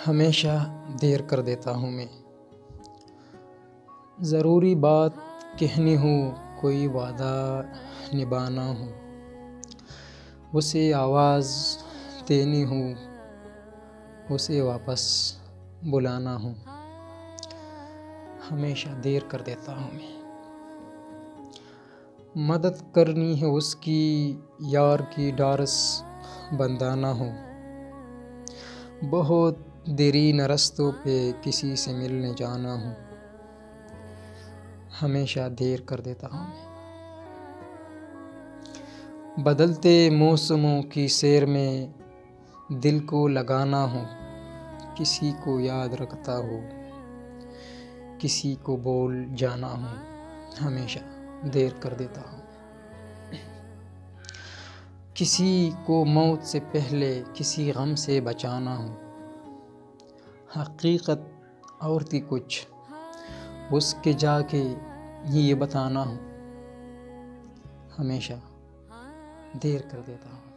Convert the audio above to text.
ہمیشہ دیر کر دیتا ہوں میں، ضروری بات کہنی ہو، کوئی وعدہ نبھانا ہو، اسے آواز دینی ہو، اسے واپس بلانا ہو، ہمیشہ دیر کر دیتا ہوں میں، مدد کرنی ہے اس کی، یار کی ڈارس بندانا ہو، بہت دیرین رستوں پہ کسی سے ملنے جانا ہو، ہمیشہ دیر کر دیتا ہوں میں، بدلتے موسموں کی سیر میں دل کو لگانا ہو، کسی کو یاد رکھتا ہو، کسی کو بول جانا ہو، ہمیشہ دیر کر دیتا ہوں، کسی کو موت سے پہلے کسی غم سے بچانا ہو، حقیقت اور تھی کچھ، اس کے جا کے یہ بتانا ہو، ہمیشہ دیر کر دیتا ہوں۔